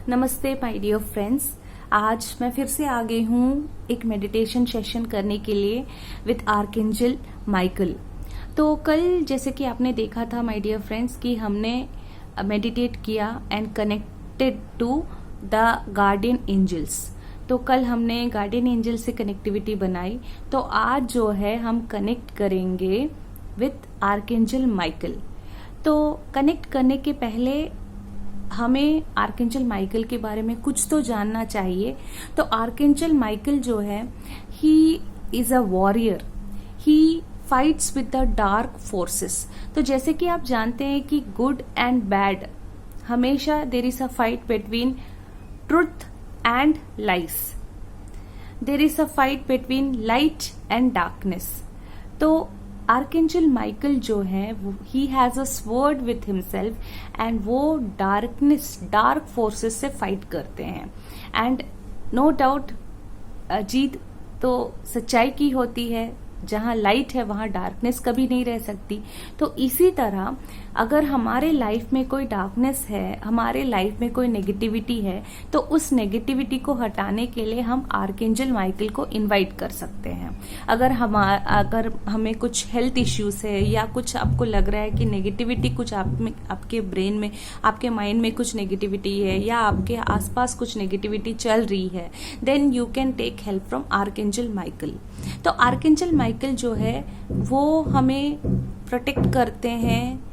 नमस्ते my dear friends. आज मैं फिर से आ गई हूँ एक मेडिटेशन सेशन करने के लिए विद आर्कएंजल माइकल। तो कल जैसे कि आपने देखा था माय डियर फ्रेंड्स कि हमने मेडिटेट किया and connected to the guardian angels. तो कल हमने गार्डियन एंजल से कनेक्टिविटी बनाई। तो आज जो है हम कनेक्ट करेंगे विद आर्कएंजल माइकल। तो कनेक्ट करने के पहले हमें आर्कएंजल माइकल के बारे में कुछ तो जानना चाहिए। तो आर्कएंजल माइकल जो है he is a warrior, he fights with the dark forces. तो जैसे कि आप जानते हैं कि गुड एंड बैड हमेशा there is a fight between truth and lies, there is a fight between light and darkness. तो आर्कएंजल माइकल जो है he has a sword with himself and वो डार्क फोर्सेस से फाइट करते हैं। And no doubt जीत तो सच्चाई की होती है। जहां लाइट है वहां डार्कनेस कभी नहीं रह सकती। तो इसी तरह अगर हमारे लाइफ में कोई डार्कनेस है, हमारे लाइफ में कोई नेगेटिविटी है, तो उस नेगेटिविटी को हटाने के लिए हम आर्कएंजल माइकल को इनवाइट कर सकते हैं। अगर हमें कुछ हेल्थ इश्यूज है या कुछ आपको लग रहा है कि नेगेटिविटी कुछ आपके ब्रेन में, आपके माइंड में कुछ नेगेटिविटी है या आपके आसपास कुछ नेगेटिविटी चल रही है, then you can take help from archangel Michael. तो आर्कएंजल माइकल जो है वो हमें प्रोटेक्ट करते हैं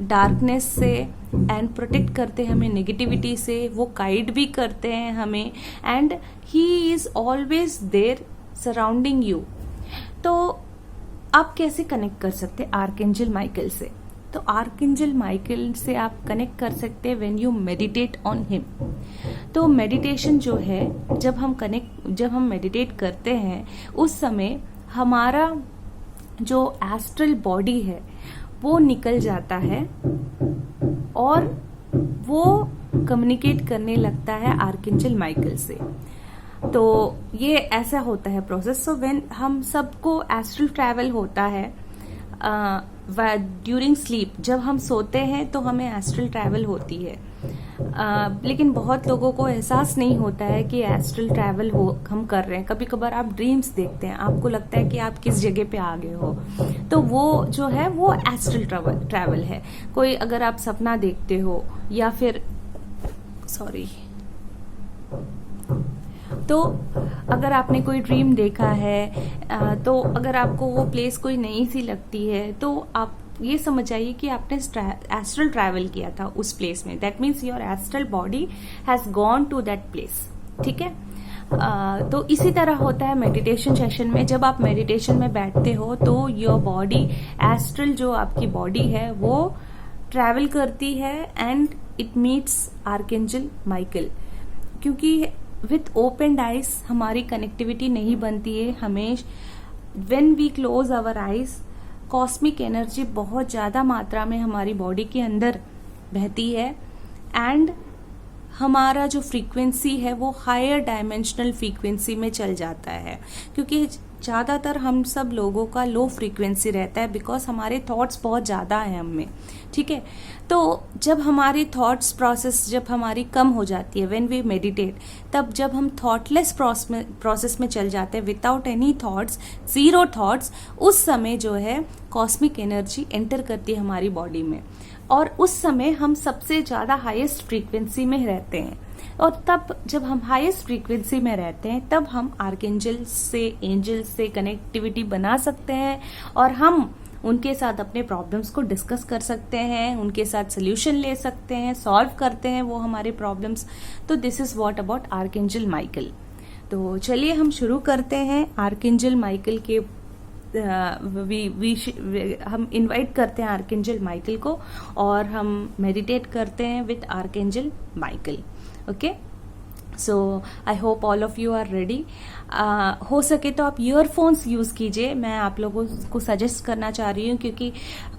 डार्कनेस से एंड प्रोटेक्ट करते हैं हमें नेगेटिविटी से। वो गाइड भी करते हैं हमें and he is always their surrounding you. तो आप कैसे कनेक्ट कर सकते हैं आर्कएंजल माइकल से? तो आर्कएंजल माइकल से आप कनेक्ट कर सकते हैं when you meditate on him. तो मेडिटेशन जो है जब हम मेडिटेट करते हैं उस समय हमारा जो एस्ट्रल बॉडी है वो निकल जाता है और वो कम्युनिकेट करने लगता है आर्कएंजल माइकल से। तो ये ऐसा होता है प्रोसेस। सो व्हेन हम सबको एस्ट्रल ट्रैवल होता है ड्यूरिंग स्लीप, जब हम सोते हैं तो हमें एस्ट्रल ट्रैवल होती है। लेकिन बहुत लोगों को एहसास नहीं होता है कि एस्ट्रल ट्रैवल हम कर रहे हैं। कभी कभार आप ड्रीम्स देखते हैं, आपको लगता है कि आप किस जगह पे आ गए हो, तो वो जो है वो एस्ट्रल ट्रैवल है। कोई अगर आप सपना देखते हो या फिर तो अगर आपने कोई ड्रीम देखा है तो अगर आपको वो प्लेस कोई नई सी लगती है तो आप ये समझ आइए कि आपने एस्ट्रल ट्रैवल किया था उस प्लेस में। That means your astral body has gone to that place. ठीक है। तो इसी तरह होता है मेडिटेशन सेशन में। जब आप मेडिटेशन में बैठते हो तो योर बॉडी, एस्ट्रल जो आपकी बॉडी है वो ट्रैवल करती है and it meets archangel Michael. क्योंकि विथ ओपन आइज हमारी कनेक्टिविटी नहीं बनती है। हमें when we close our eyes cosmic energy बहुत ज्यादा मात्रा में हमारी बॉडी के अंदर बहती है एंड हमारा जो फ्रीक्वेंसी है वो हायर डायमेंशनल फ्रीक्वेंसी में चल जाता है। क्योंकि ज़्यादातर हम सब लोगों का लो फ्रीक्वेंसी रहता है बिकॉज हमारे थॉट्स बहुत ज़्यादा हैं हम में। ठीक है। तो जब हमारी थॉट्स प्रोसेस जब हमारी कम हो जाती है व्हेन वी मेडिटेट, तब जब हम थॉटलेस प्रोसेस में चल जाते हैं without any thoughts, zero thoughts, उस समय जो है कॉस्मिक एनर्जी एंटर करती है हमारी बॉडी में और उस समय हम सबसे ज़्यादा हाईएस्ट फ्रीक्वेंसी में रहते हैं। और तब जब हम हाईएस्ट फ्रीक्वेंसी में रहते हैं तब हम आर्कएंजल से, एंजल से कनेक्टिविटी बना सकते हैं और हम उनके साथ अपने प्रॉब्लम्स को डिस्कस कर सकते हैं, उनके साथ सोल्यूशन ले सकते हैं, सॉल्व करते हैं वो हमारे प्रॉब्लम्स। तो this is what about archangel Michael. तो चलिए हम शुरू करते हैं आर्कएंजल माइकल के हम इनवाइट करते हैं आर्कएंजल माइकल को और हम मेडिटेट करते हैं with archangel Michael. Okay. So I hope all of you are ready. हो सके तो आप ईयरफोन्स यूज़ कीजिए। मैं आप लोगों को सजेस्ट करना चाह रही हूँ क्योंकि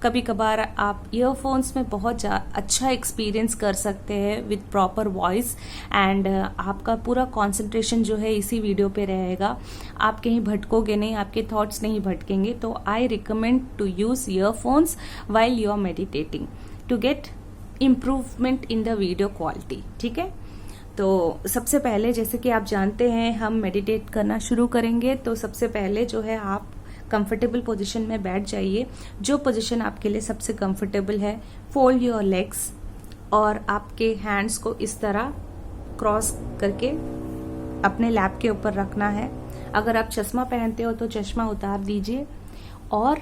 कभी कभार आप ईयरफोन्स में बहुत अच्छा एक्सपीरियंस कर सकते हैं विद प्रॉपर वॉइस एंड आपका पूरा कंसंट्रेशन जो है इसी वीडियो पे रहेगा। आप कहीं भटकोगे नहीं, आपके थॉट्स नहीं भटकेंगे। तो I recommend to use earphones while you are meditating to get improvement in the video quality. ठीक है, तो सबसे पहले जैसे कि आप जानते हैं हम मेडिटेट करना शुरू करेंगे, तो सबसे पहले जो है आप कंफर्टेबल पोजीशन में बैठ जाइए। जो पोजीशन आपके लिए सबसे कंफर्टेबल है, फोल्ड योर लेग्स और आपके हैंड्स को इस तरह क्रॉस करके अपने लैप के ऊपर रखना है। अगर आप चश्मा पहनते हो तो चश्मा उतार दीजिए और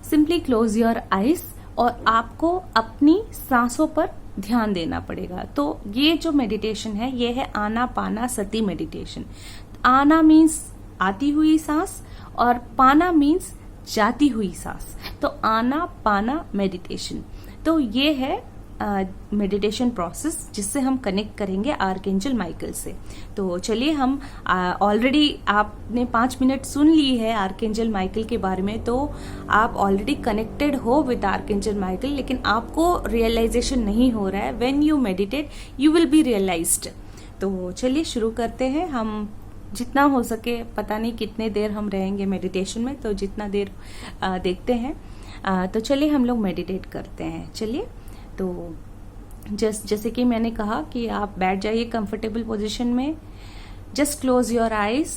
सिंपली क्लोज योर आईज और आपको अपनी सांसों पर ध्यान देना पड़ेगा। तो ये जो मेडिटेशन है ये है आनापाना सती मेडिटेशन। आना मीन्स आती हुई सांस और पाना मीन्स जाती हुई सांस। तो आना पाना मेडिटेशन, तो ये है मेडिटेशन प्रोसेस जिससे हम कनेक्ट करेंगे आर्कएंजल माइकल से। तो चलिए, हम ऑलरेडी आपने 5 मिनट सुन ली है आर्कएंजल माइकल के बारे में, तो आप ऑलरेडी कनेक्टेड हो विद आर्कएंजल माइकल, लेकिन आपको रियलाइजेशन नहीं हो रहा है। When you meditate you will be realized. तो चलिए शुरू करते हैं। हम जितना हो सके, पता नहीं कितने देर हम रहेंगे मेडिटेशन में, तो जितना देर देखते हैं। तो चलिए हम लोग मेडिटेट करते हैं। चलिए, तो जैसे कि मैंने कहा कि आप बैठ जाइए कंफर्टेबल पोजीशन में। Just close your eyes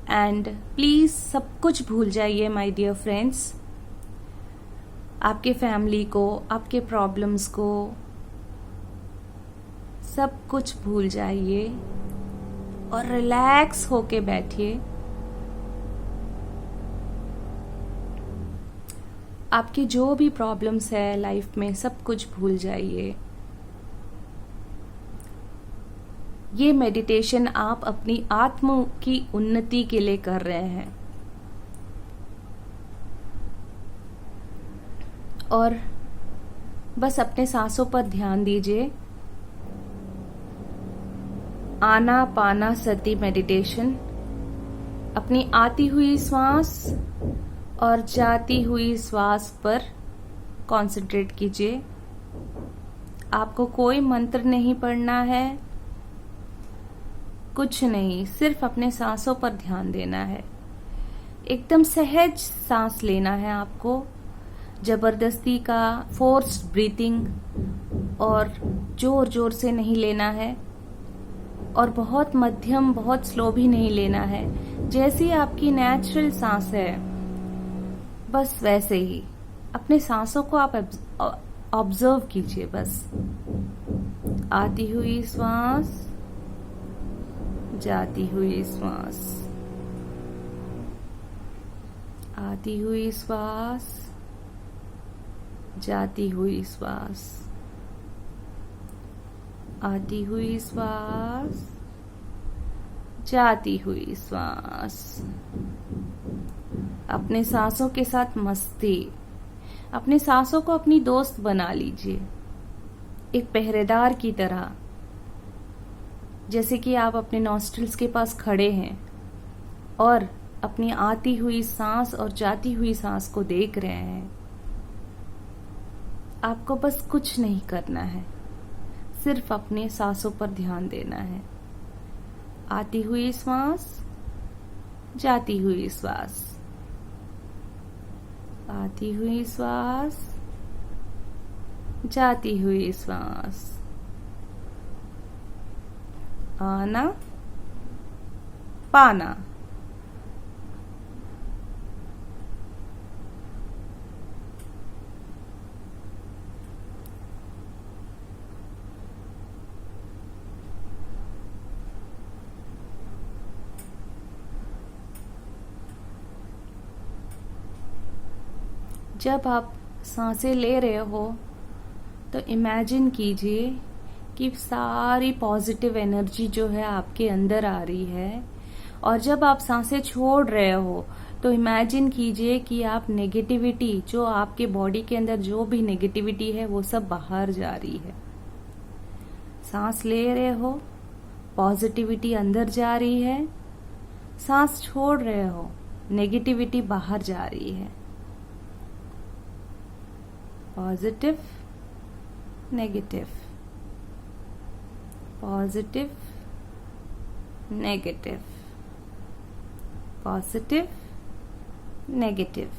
and please सब कुछ भूल जाइए माय डियर फ्रेंड्स। आपके फैमिली को, आपके प्रॉब्लम्स को, सब कुछ भूल जाइए और रिलैक्स होके बैठिए। आपकी जो भी प्रॉब्लम्स है लाइफ में सब कुछ भूल जाइए। ये मेडिटेशन आप अपनी आत्मा की उन्नति के लिए कर रहे हैं और बस अपने सांसों पर ध्यान दीजिए। आना पाना सती मेडिटेशन, अपनी आती हुई श्वास और जाती हुई श्वास पर कंसंट्रेट कीजिए। आपको कोई मंत्र नहीं पढ़ना है, कुछ नहीं, सिर्फ अपने सांसों पर ध्यान देना है। एकदम सहज सांस लेना है आपको, जबरदस्ती का फोर्स्ड ब्रीथिंग और जोर जोर से नहीं लेना है और बहुत मध्यम बहुत स्लो भी नहीं लेना है। जैसी आपकी नेचुरल सांस है बस वैसे ही अपने सांसों को आप ऑब्जर्व कीजिए। बस आती हुई श्वास, जाती हुई श्वास, आती हुई श्वास, जाती हुई श्वास, आती हुई श्वास, जाती हुई श्वास। अपने सांसों के साथ मस्ती। अपने सांसों को अपनी दोस्त बना लीजिए, एक पहरेदार की तरह। जैसे कि आप अपने नॉस्ट्रिल्स के पास खड़े हैं और अपनी आती हुई सांस और जाती हुई सांस को देख रहे हैं। आपको बस कुछ नहीं करना है, सिर्फ अपने सांसों पर ध्यान देना है। आती हुई श्वास, जाती हुई श्वास, आती हुई श्वास, जाती हुई श्वास। आना पाना। जब आप सांसें ले रहे हो तो इमेजिन कीजिए कि सारी पॉजिटिव एनर्जी जो है आपके अंदर आ रही है, और जब आप सांसें छोड़ रहे हो तो इमेजिन कीजिए कि आप नेगेटिविटी, जो आपके बॉडी के अंदर जो भी नेगेटिविटी है वो सब बाहर जा रही है। सांस ले रहे हो, पॉजिटिविटी अंदर जा रही है, सांस छोड़ रहे हो, नेगेटिविटी बाहर जा रही है। Positive, negative, positive, negative, positive, negative.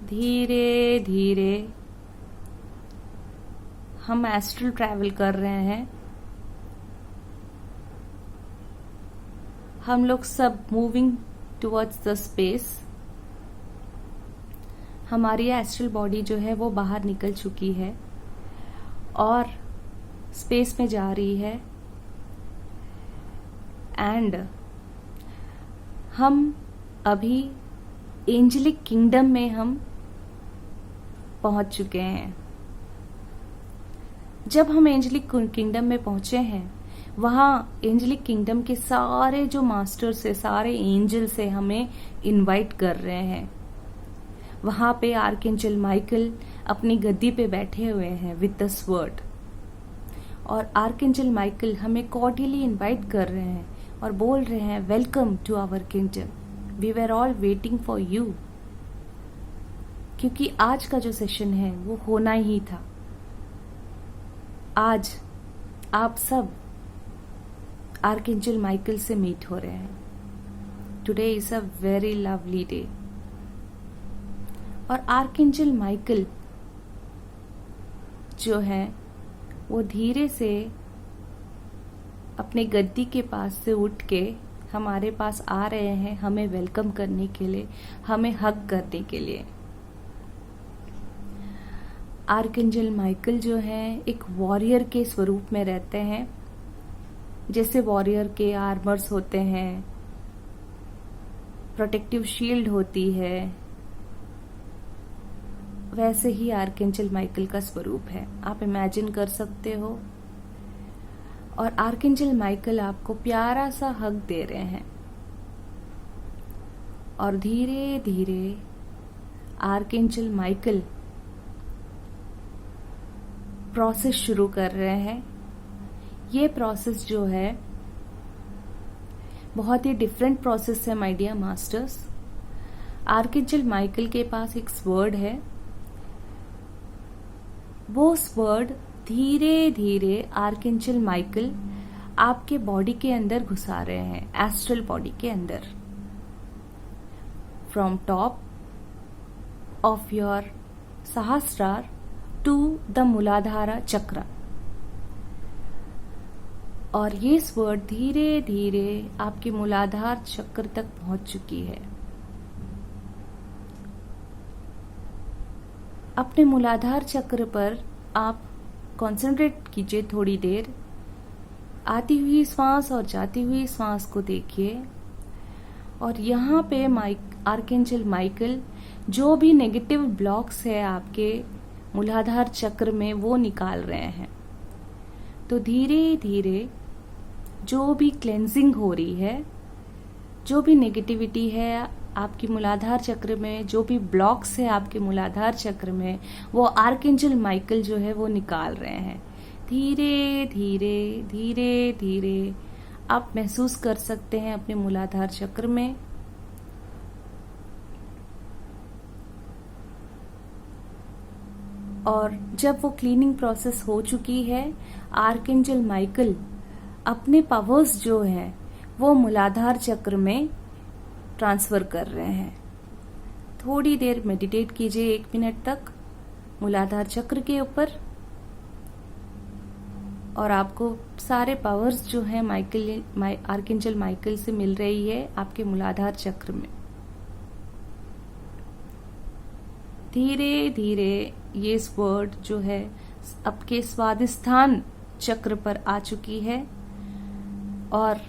धीरे धीरे हम एस्ट्रल ट्रैवल कर रहे हैं। हम लोग सब मूविंग टुवर्ड्स द स्पेस। हमारी एस्ट्रल बॉडी जो है वो बाहर निकल चुकी है और स्पेस में जा रही है। एंड हम अभी एंजेलिक किंगडम में हम पहुंच चुके हैं। जब हम एंजेलिक किंगडम में पहुंचे हैं, वहाँ एंजेलिक किंगडम के सारे जो मास्टर्स से, सारे एंजल से हमें इनवाइट कर रहे हैं। वहां पे आर्कएंजल माइकल अपनी गद्दी पे बैठे हुए हैं विद द स्वर्ड, और आर्कएंजल माइकल हमें कॉर्डियली इनवाइट कर रहे हैं और बोल रहे हैं, welcome to our kingdom, we were all waiting for you. क्योंकि आज का जो सेशन है वो होना ही था। आज आप सब आर्कएंजल माइकल से मीट हो रहे हैं। Today is a very lovely day. और आर्कएंजल माइकल जो है वो धीरे से अपने गद्दी के पास से उठ के हमारे पास आ रहे हैं, हमें वेलकम करने के लिए, हमें हग करने के लिए। आर्कएंजल माइकल जो है एक वॉरियर के स्वरूप में रहते हैं। जैसे वॉरियर के आर्मर्स होते हैं, प्रोटेक्टिव शील्ड होती है, वैसे ही आर्कएंजल माइकल का स्वरूप है। आप इमेजिन कर सकते हो। और आर्कएंजल माइकल आपको प्यारा सा हग दे रहे हैं और धीरे धीरे आर्कएंजल माइकल प्रोसेस शुरू कर रहे हैं। ये प्रोसेस जो है बहुत ही डिफरेंट प्रोसेस है my dear masters. Archangel Michael के पास एक स्वर्ड है। वो स्वर्ड धीरे धीरे आर्कएंजल माइकल आपके बॉडी के अंदर घुसा रहे हैं, एस्ट्रल बॉडी के अंदर, from top of your Sahasrara to the Muladhara chakra. और ये स्वर्ड धीरे धीरे आपके मूलाधार चक्र तक पहुंच चुकी है। अपने मूलाधार चक्र पर आप कंसंट्रेट कीजिए थोड़ी देर। आती हुई सांस और जाती हुई सांस को देखिए। और यहाँ पे आर्कएंजल माइकल जो भी नेगेटिव ब्लॉक्स है आपके मूलाधार चक्र में वो निकाल रहे हैं। तो धीरे धीरे जो भी क्लेंजिंग हो रही है, जो भी नेगेटिविटी है आपकी मूलाधार चक्र में, जो भी ब्लॉक्स है आपके मूलाधार चक्र में, वो आर्कएंजल माइकल जो है वो निकाल रहे हैं। धीरे धीरे धीरे धीरे आप महसूस कर सकते हैं अपने मूलाधार चक्र में। और जब वो क्लीनिंग प्रोसेस हो चुकी है, आर्कएंजल माइकल अपने पावर्स जो है वो मूलाधार चक्र में ट्रांसफर कर रहे हैं। थोड़ी देर मेडिटेट कीजिए 1 मिनट तक मूलाधार चक्र के ऊपर, और आपको सारे पावर्स जो है आर्कएंजल माइकल से मिल रही है आपके मूलाधार चक्र में। धीरे धीरे ये स्वर्ड जो है आपके स्वादिष्ठान चक्र पर आ चुकी है। और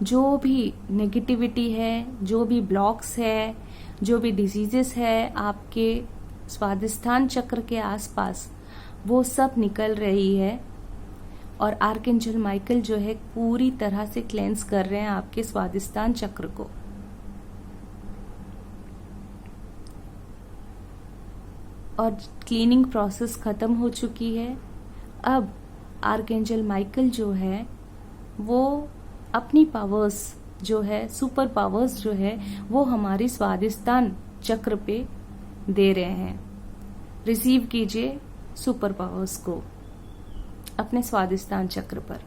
जो भी नेगेटिविटी है, जो भी ब्लॉक्स है, जो भी डिजीजेस है आपके स्वादिष्ठान चक्र के आसपास, वो सब निकल रही है। और आर्कएंजल माइकल जो है पूरी तरह से क्लेंस कर रहे हैं आपके स्वादिष्ठान चक्र को। और क्लीनिंग प्रोसेस खत्म हो चुकी है। अब आर्कएंजल माइकल जो है वो अपनी पावर्स जो है, सुपर पावर्स जो है, वो हमारी स्वादिष्ठान चक्र पे दे रहे हैं। रिसीव कीजिए सुपर पावर्स को अपने स्वादिष्ठान चक्र पर।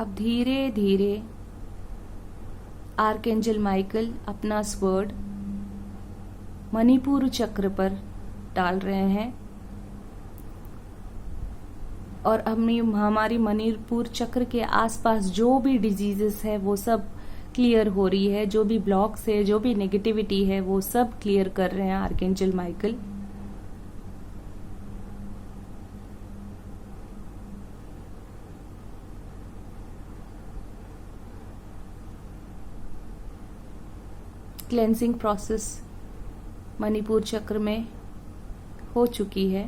अब धीरे धीरे आर्कएंजल माइकल अपना स्वर्ड मणिपुर चक्र पर डाल रहे हैं और हमारी मणिपुर चक्र के आसपास जो भी डिजीजेस है वो सब क्लियर हो रही है, जो भी ब्लॉक्स है, जो भी नेगेटिविटी है वो सब क्लियर कर रहे हैं archangel Michael. Cleansing process Manipur चक्र में हो चुकी है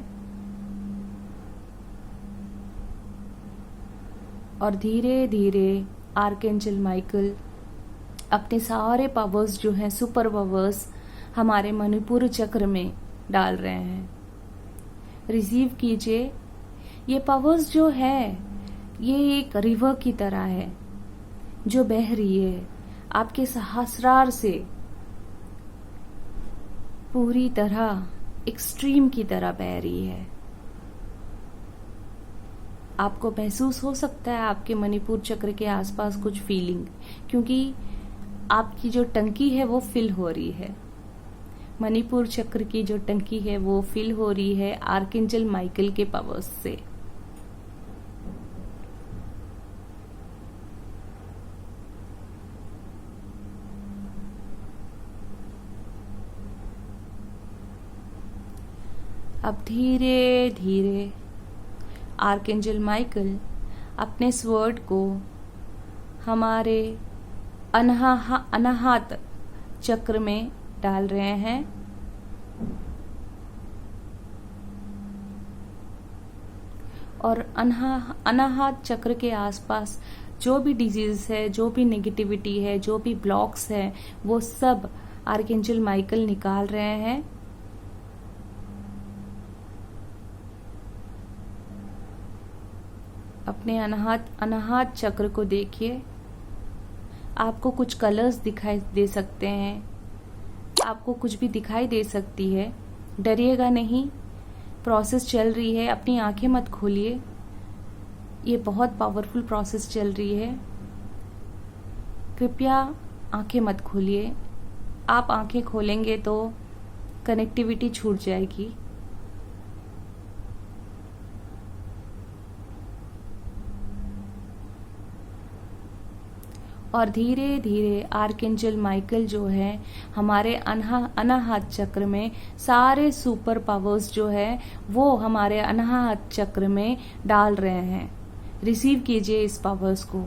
और धीरे धीरे आर्कएंजल माइकल अपने सारे पावर्स जो हैं, सुपर पावर्स, हमारे मणिपुर चक्र में डाल रहे हैं। रिसीव कीजिए। ये पावर्स जो है ये एक रिवर की तरह है जो बह रही है आपके सहस्रार से, पूरी तरह एक स्ट्रीम की तरह बह रही है। आपको महसूस हो सकता है आपके मणिपुर चक्र के आसपास कुछ फीलिंग, क्योंकि आपकी जो टंकी है वो फिल हो रही है। मणिपुर चक्र की जो टंकी है वो फिल हो रही है आर्कएंजल माइकल के पावर्स से। अब धीरे धीरे आर्कएंजल माइकल अपने स्वर्ड को हमारे अनाहत चक्र में डाल रहे हैं और अनाहत चक्र के आसपास जो भी डिजीज है, जो भी नेगेटिविटी है, जो भी ब्लॉक्स है वो सब आर्कएंजल माइकल निकाल रहे हैं। अपने अनाहत चक्र को देखिए। आपको कुछ कलर्स दिखाई दे सकते हैं, आपको कुछ भी दिखाई दे सकती है। डरिएगा नहीं, प्रोसेस चल रही है। अपनी आंखें मत खोलिए, ये बहुत पावरफुल प्रोसेस चल रही है। कृपया आंखें मत खोलिए। आप आंखें खोलेंगे तो कनेक्टिविटी छूट जाएगी। और धीरे धीरे आर्कएंजल माइकल जो है हमारे अनाहत चक्र में सारे सुपर पावर्स जो है वो हमारे अनाहत चक्र में डाल रहे हैं। रिसीव कीजिए इस पावर्स को।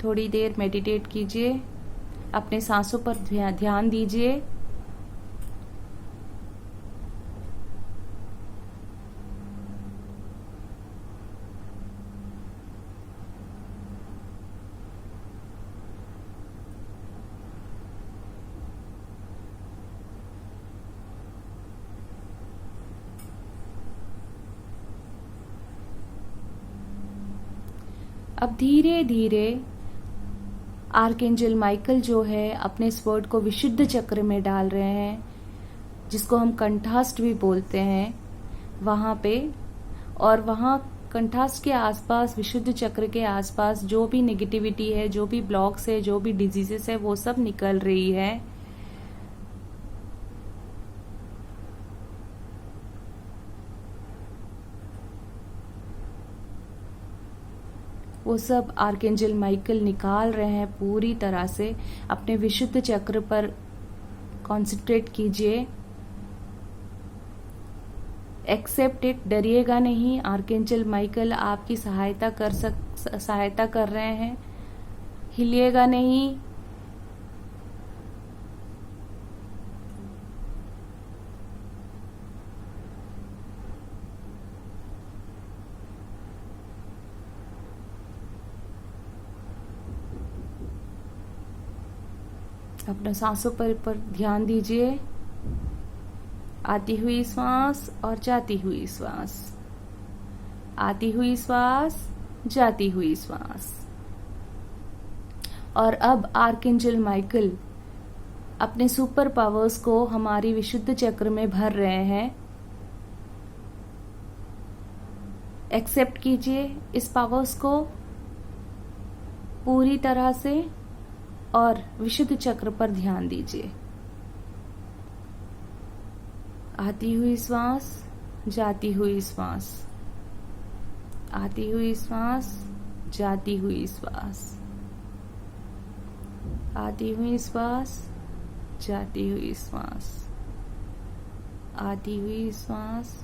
थोड़ी देर मेडिटेट कीजिए, अपने सांसों पर ध्यान दीजिए। अब धीरे धीरे आर्कएंजल माइकल जो है अपने स्वर्ड को विशुद्ध चक्र में डाल रहे हैं, जिसको हम कंठास्ट भी बोलते हैं, वहां पे। और वहां कंठास्ट के आसपास, विशुद्ध चक्र के आसपास जो भी नेगेटिविटी है, जो भी ब्लॉक्स है, जो भी डिजीजेस है वो सब निकल रही है। वो सब आर्कएंजल माइकल निकाल रहे हैं पूरी तरह से। अपने विशुद्ध चक्र पर कॉन्सेंट्रेट कीजिए। एक्सेप्ट इट, डरिएगा नहीं। आर्कएंजल माइकल आपकी सहायता कर रहे हैं। हिलिएगा नहीं। अपने सांसों पर ध्यान दीजिए। आती हुई श्वास और जाती हुई श्वास, आती हुई श्वास, जाती हुई श्वास। और अब आर्कएंजल माइकल अपने सुपर पावर्स को हमारी विशुद्ध चक्र में भर रहे हैं। एक्सेप्ट कीजिए इस पावर्स को पूरी तरह से और विशुद्ध चक्र पर ध्यान दीजिए। आती हुई श्वास, जाती हुई श्वास, आती हुई श्वास, जाती हुई श्वास, आती हुई श्वास, जाती हुई श्वास, आती हुई श्वास,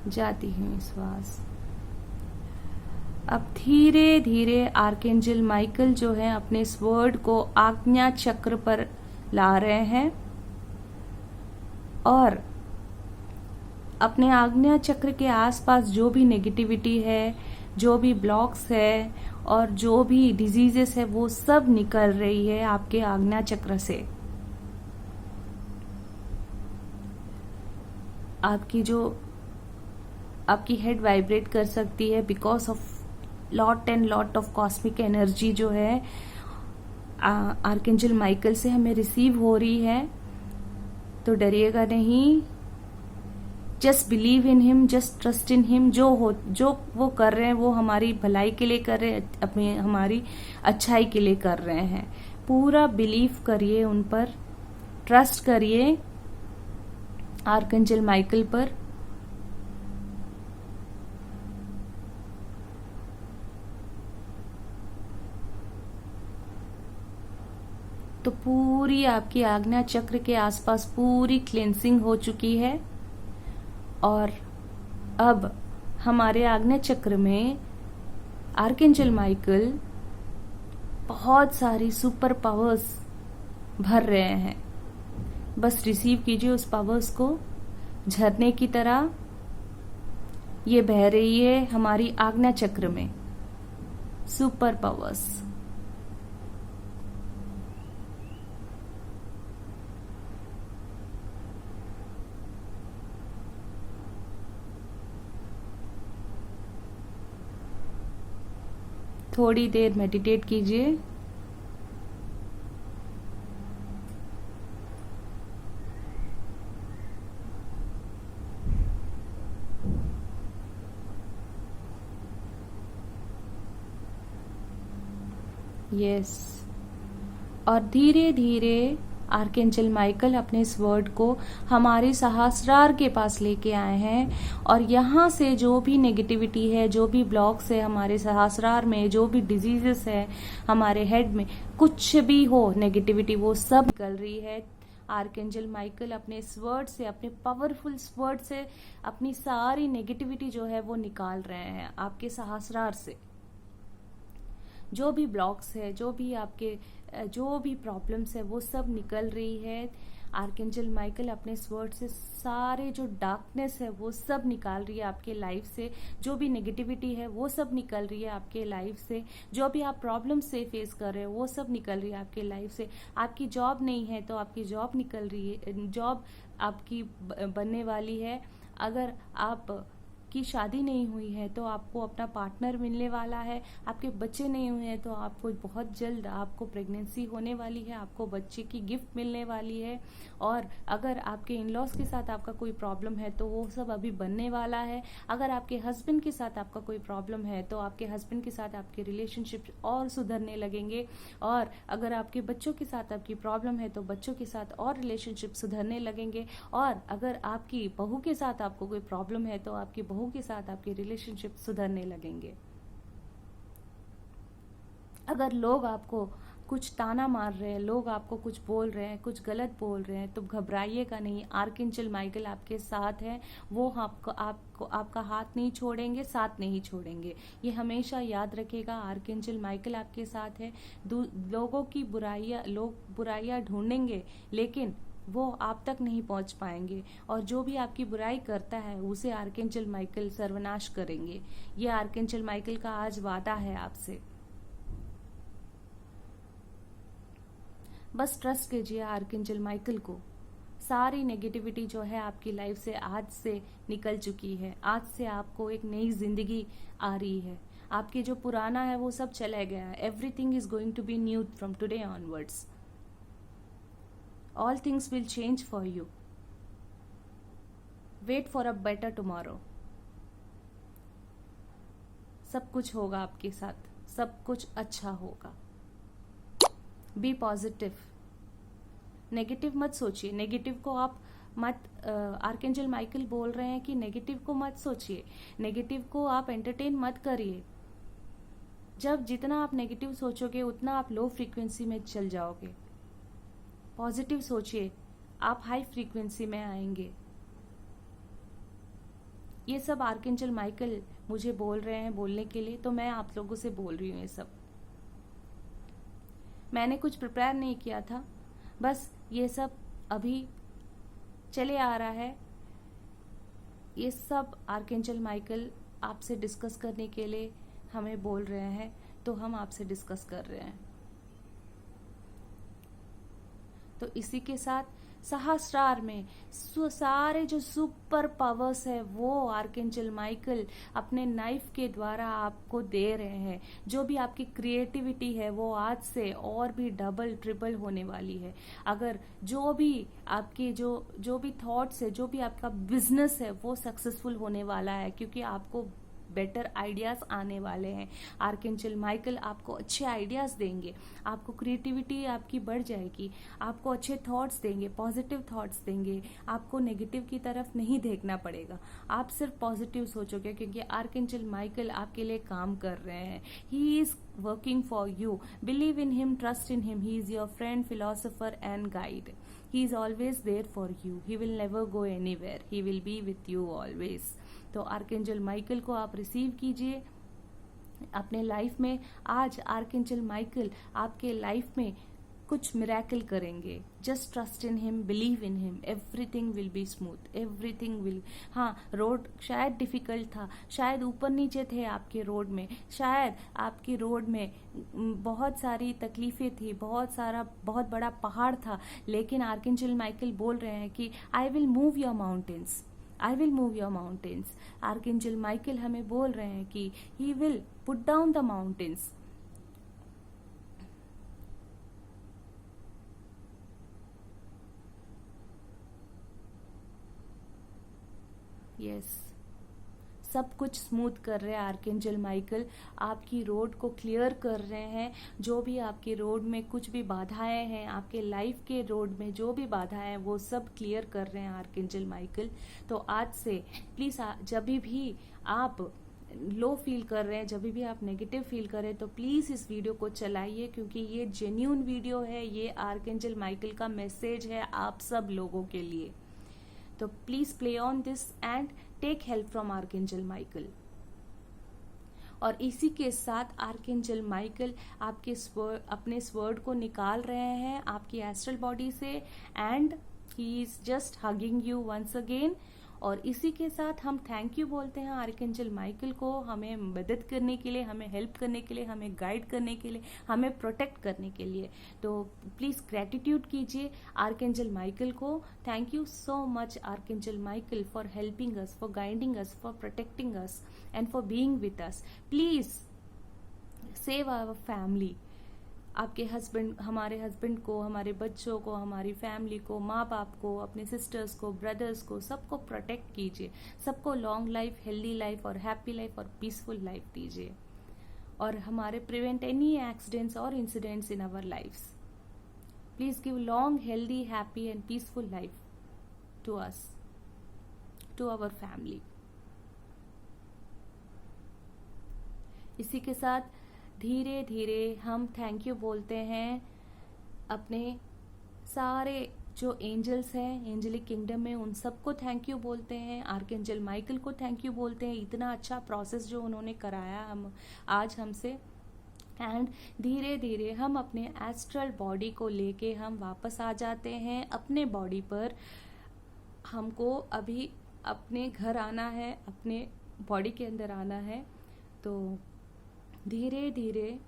जाती हुई श्वास। अब धीरे धीरे आर्कएंजल माइकल जो है अपने इस वर्ड को आज्ञा चक्र पर ला रहे हैं और अपने आज्ञा चक्र के आसपास जो भी नेगेटिविटी है, जो भी ब्लॉक्स है और जो भी डिजीजेस है वो सब निकल रही है आपके आज्ञा चक्र से। आपकी हेड वाइब्रेट कर सकती है because of lot and lot of cosmic energy जो है आर्कएंजल माइकल से हमें रिसीव हो रही है। तो डरिएगा नहीं, just believe in him, just trust in him. जो वो कर रहे हैं वो हमारी भलाई के लिए कर रहे हैं, हमारी अच्छाई के लिए कर रहे हैं। पूरा बिलीव करिए उन पर, ट्रस्ट करिए आर्कएंजल माइकल पर। तो पूरी आपकी आज्ञा चक्र के आसपास पूरी क्लेंसिंग हो चुकी है और अब हमारे आज्ञा चक्र में आर्कएंजल माइकल बहुत सारी सुपर पावर्स भर रहे हैं। बस रिसीव कीजिए उस पावर्स को। झरने की तरह ये बह रही है हमारी आज्ञा चक्र में सुपर पावर्स। थोड़ी देर मेडिटेट कीजिए। यस, और धीरे धीरे आर्कएंजल माइकल अपने इस वर्ड को हमारे सहस्रार के पास लेके आए हैं और यहाँ से जो भी नेगेटिविटी है, जो भी ब्लॉक्स है हमारे सहस्रार में, जो भी डिजीजेस है हमारे हेड में, कुछ भी हो नेगेटिविटी, वो सब निकल रही है। आर्कएंजल माइकल अपने इस वर्ड से, अपने पावरफुल वर्ड से अपनी सारी नेगेटिविटी जो है वो निकाल रहे हैं आपके सहस्रार से। जो भी ब्लॉक्स है, जो भी प्रॉब्लम्स है वो सब निकल रही है। आर्कएंजल माइकल अपने वर्ड से सारे जो डार्कनेस है वो सब निकाल रही है आपके लाइफ से। जो भी नेगेटिविटी है वो सब निकल रही है आपके लाइफ से। जो भी आप प्रॉब्लम से फेस कर रहे हो वो सब निकल रही है आपके लाइफ से। आपकी जॉब नहीं है तो आपकी जॉब निकल रही है, जॉब आपकी बनने वाली है। अगर आप की शादी नहीं हुई है तो आपको अपना पार्टनर मिलने वाला है। आपके बच्चे नहीं हुए हैं तो आपको बहुत जल्द आपको प्रेगनेंसी होने वाली है, आपको बच्चे की गिफ्ट मिलने वाली है। और अगर आपके इन लॉज के साथ आपका कोई प्रॉब्लम है तो वो सब अभी बनने वाला है। अगर आपके हस्बैंड के साथ आपका कोई प्रॉब्लम है तो आपके हस्बैंड के साथ आपके रिलेशनशिप और सुधरने लगेंगे। और अगर आपके बच्चों के साथ आपकी प्रॉब्लम है तो बच्चों के साथ और रिलेशनशिप सुधरने लगेंगे। और अगर आपकी बहू के साथ आपको कोई प्रॉब्लम है तो आपकी बहू के साथ आपके रिलेशनशिप सुधरने लगेंगे। अगर लोग आपको कुछ ताना मार रहे हैं, लोग आपको कुछ बोल रहे हैं, कुछ गलत बोल रहे हैं, तो घबराइएगा नहीं। आर्कएंजल माइकल आपके साथ है, वो आपको आपका हाथ नहीं छोड़ेंगे, साथ नहीं छोड़ेंगे। ये हमेशा याद रखेगा, आर्कएंजल माइकल आपके साथ है। लोग बुराइयां ढूंढेंगे लेकिन वो आप तक नहीं पहुंच पाएंगे। और जो भी आपकी बुराई करता है उसे आर्कएंजल माइकल सर्वनाश करेंगे। ये आर्कएंजल माइकल का आज वादा है आपसे। बस ट्रस्ट कीजिए आर्कएंजल माइकल को। सारी नेगेटिविटी जो है आपकी लाइफ से आज से निकल चुकी है। आज से आपको एक नई जिंदगी आ रही है। आपके जो पुराना है वो सब चला गया है। Everything is going to be new from today onwards. All things will change for you, wait for a better tomorrow. सब कुछ होगा आपके साथ, सब कुछ अच्छा होगा। बी पॉजिटिव, नेगेटिव मत सोचिए, नेगेटिव को आप मत, आर्कएंजल माइकल बोल रहे हैं कि नेगेटिव को मत सोचिए, नेगेटिव को आप एंटरटेन मत करिए। जब जितना आप नेगेटिव सोचोगे उतना आप लो फ्रीक्वेंसी में चल जाओगे। पॉजिटिव सोचिए, आप हाई फ्रीक्वेंसी में आएंगे। ये सब आर्कएंजल माइकल मुझे बोल रहे हैं बोलने के लिए, तो मैं आप लोगों से बोल रही हूँ। ये सब मैंने कुछ प्रिपेयर नहीं किया था, बस ये सब अभी चले आ रहा है। ये सब आर्कएंजल माइकल आपसे डिस्कस करने के लिए हमें बोल रहे हैं, तो हम आपसे डिस्कस कर रहे हैं। तो इसी के साथ सहस्रार में सारे जो सुपर पावर्स है वो आर्कएंजल माइकल अपने नाइफ के द्वारा आपको दे रहे हैं। जो भी आपकी क्रिएटिविटी है वो आज से और भी डबल ट्रिपल होने वाली है। अगर जो भी आपके जो भी थॉट्स है, जो भी आपका बिजनेस है वो सक्सेसफुल होने वाला है, क्योंकि आपको बेटर आइडियाज आने वाले हैं। आर्कएंजल माइकल आपको अच्छे आइडियाज देंगे, आपको क्रिएटिविटी आपकी बढ़ जाएगी, आपको अच्छे थॉट्स देंगे, पॉजिटिव थॉट्स देंगे। आपको नेगेटिव की तरफ नहीं देखना पड़ेगा, आप सिर्फ पॉजिटिव सोचोगे, क्योंकि आर्कएंजल माइकल आपके लिए काम कर रहे हैं। He is working for you. Believe in him, trust in him. He is your friend, philosopher and guide. He is always there for you. He will never go anywhere. He will be with you always. तो archangel Michael को आप receive कीजिए अपने life में। आज archangel Michael आपके life में कुछ मिरेकल करेंगे। Just trust in him, believe in him, everything will be smooth, everything will. हाँ, रोड शायद डिफिकल्ट था, शायद ऊपर नीचे थे आपके रोड में, शायद आपकी रोड में बहुत सारी तकलीफें थी, बहुत बड़ा पहाड़ था, लेकिन आर्कएंजल माइकल बोल रहे हैं कि I will move your mountains, I will move your mountains. Archangel Michael हमें बोल रहे हैं कि he will put down the mountains. Yes, सब कुछ स्मूथ कर रहे हैं आर्कएंजल माइकल, आपकी रोड को क्लियर कर रहे हैं। जो भी आपके रोड में कुछ भी बाधाएं हैं, आपके लाइफ के रोड में जो भी बाधाएं हैं, वो सब क्लियर कर रहे हैं आर्कएंजल माइकल। तो आज से प्लीज, जब भी आप लो फील कर रहे हैं, जब भी आप नेगेटिव फील कर रहे हैं, तो प्लीज इस वीडियो को चलाइए, क्योंकि ये जेन्युइन वीडियो है, ये आर्कएंजल माइकल का मैसेज है आप सब लोगों के लिए। तो please play on this and take help from archangel Michael. और इसी के साथ आर्कएंजल माइकल आपके अपने स्वर्ड को निकाल रहे हैं आपकी एस्ट्रल बॉडी से, and he is just hugging you once again. और इसी के साथ हम थैंक यू बोलते हैं आर्कएंजल माइकल को, हमें मदद करने के लिए, हमें हेल्प करने के लिए, हमें गाइड करने के लिए, हमें प्रोटेक्ट करने के लिए। तो प्लीज ग्रेटिट्यूड कीजिए आर्कएंजल माइकल को। Thank you so much archangel Michael for helping us, for guiding us, for protecting us and for being with us. Please save our family. आपके हस्बैंड, हमारे हस्बैंड को, हमारे बच्चों को, हमारी फैमिली को, माँ बाप को, अपने सिस्टर्स को, ब्रदर्स को, सबको प्रोटेक्ट कीजिए। सबको लॉन्ग लाइफ, हेल्दी लाइफ और हैप्पी लाइफ और पीसफुल लाइफ दीजिए। और हमारे प्रिवेंट एनी एक्सीडेंट्स और incidents in our lifes. Please give long, healthy, happy and peaceful life to us, to our family. इसी के साथ धीरे धीरे हम थैंक यू बोलते हैं अपने सारे जो एंजल्स हैं एंजेलिक किंगडम में, उन सबको थैंक यू बोलते हैं। आर्कएंजल माइकल को थैंक यू बोलते हैं, इतना अच्छा प्रोसेस जो उन्होंने कराया हम आज हमसे। एंड धीरे धीरे हम अपने एस्ट्रल बॉडी को लेके हम वापस आ जाते हैं अपने बॉडी पर। हमको अभी अपने घर आना है, अपने बॉडी के अंदर आना है। तो धीरे धीरे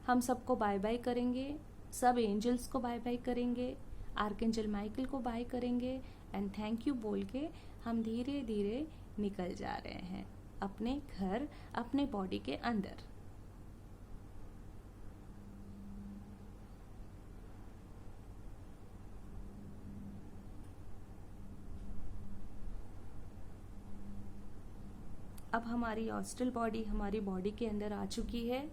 हम सबको बाय बाय करेंगे, सब एंजल्स को बाय बाय करेंगे, आर्कएंजल माइकल को बाय करेंगे एंड थैंक यू बोल के हम धीरे धीरे निकल जा रहे हैं अपने घर, अपने बॉडी के अंदर। अब हमारी ऑस्ट्रल बॉडी हमारी बॉडी के अंदर आ चुकी है।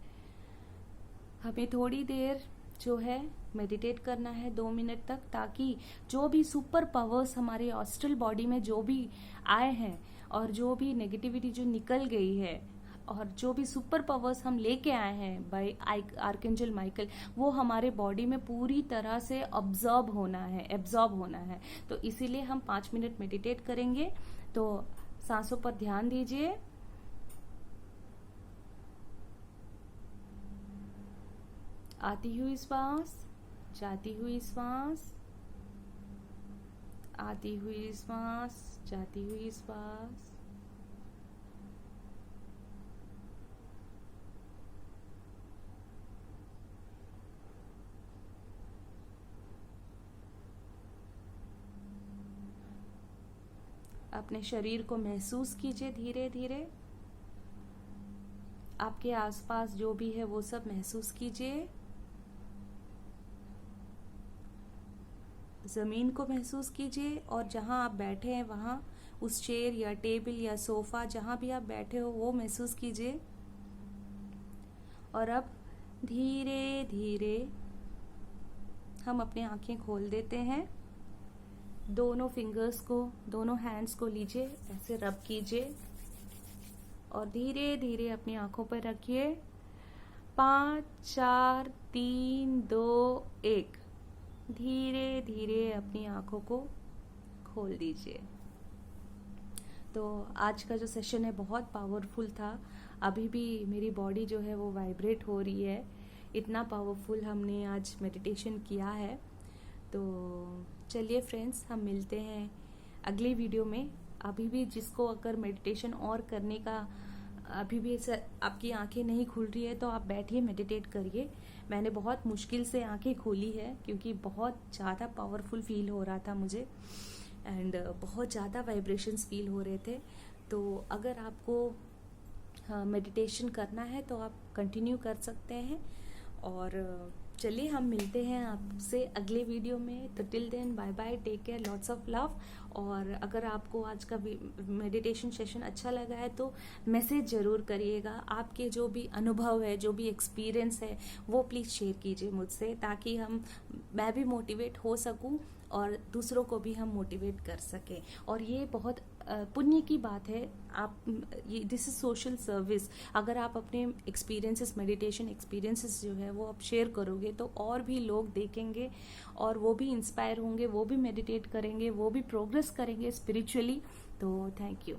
हमें थोड़ी देर जो है मेडिटेट करना है 2 मिनट तक, ताकि जो भी सुपर पावर्स हमारे ऑस्ट्रल बॉडी में जो भी आए हैं और जो भी नेगेटिविटी जो निकल गई है और जो भी सुपर पावर्स हम लेके आए हैं बाय आर्कएंजल माइकल, वो हमारे बॉडी में पूरी तरह से एब्जॉर्ब होना है। तो इसीलिए हम 5 मिनट मेडिटेट करेंगे। तो सांसों पर ध्यान दीजिए। आती हुई श्वास, जाती हुई श्वास, आती हुई श्वास, जाती हुई श्वास। अपने शरीर को महसूस कीजिए धीरे धीरे। आपके आसपास जो भी है वो सब महसूस कीजिए। जमीन को महसूस कीजिए और जहां आप बैठे हैं वहां उस चेयर या टेबल या सोफा जहां भी आप बैठे हो वो महसूस कीजिए। और अब धीरे धीरे हम अपनी आंखें खोल देते हैं। दोनों फिंगर्स को, दोनों हैंड्स को लीजिए, ऐसे रब कीजिए और धीरे धीरे अपनी आंखों पर रखिए। 5 4 3 2 1। धीरे धीरे अपनी आंखों को खोल दीजिए। तो आज का जो सेशन है बहुत पावरफुल था। अभी भी मेरी बॉडी जो है वो वाइब्रेट हो रही है, इतना पावरफुल हमने आज मेडिटेशन किया है। तो चलिए फ्रेंड्स, हम मिलते हैं अगली वीडियो में। अभी भी जिसको अगर मेडिटेशन और करने का अभी भी आपकी आंखें नहीं खुल रही है तो आप बैठिए, मेडिटेट करिए। मैंने बहुत मुश्किल से आंखें खोली है क्योंकि बहुत ज़्यादा पावरफुल फील हो रहा था मुझे एंड बहुत ज़्यादा वाइब्रेशंस फील हो रहे थे। तो अगर आपको मेडिटेशन करना है तो आप कंटिन्यू कर सकते हैं। और चलिए हम मिलते हैं आपसे अगले वीडियो में। तो till then bye bye, take care, lots of love. और अगर आपको आज का मेडिटेशन सेशन अच्छा लगा है तो मैसेज जरूर करिएगा। आपके जो भी अनुभव है, जो भी एक्सपीरियंस है वो प्लीज़ शेयर कीजिए मुझसे, ताकि मैं भी मोटिवेट हो सकूं और दूसरों को भी हम मोटिवेट कर सकें। और ये बहुत पुण्य की बात है। This is social service. अगर आप अपने एक्सपीरियंसेस, मेडिटेशन एक्सपीरियंसेस जो है वो आप शेयर करोगे तो और भी लोग देखेंगे और वो भी इंस्पायर होंगे, वो भी मेडिटेट करेंगे, वो भी प्रोग्रेस करेंगे स्पिरिचुअली। तो थैंक यू।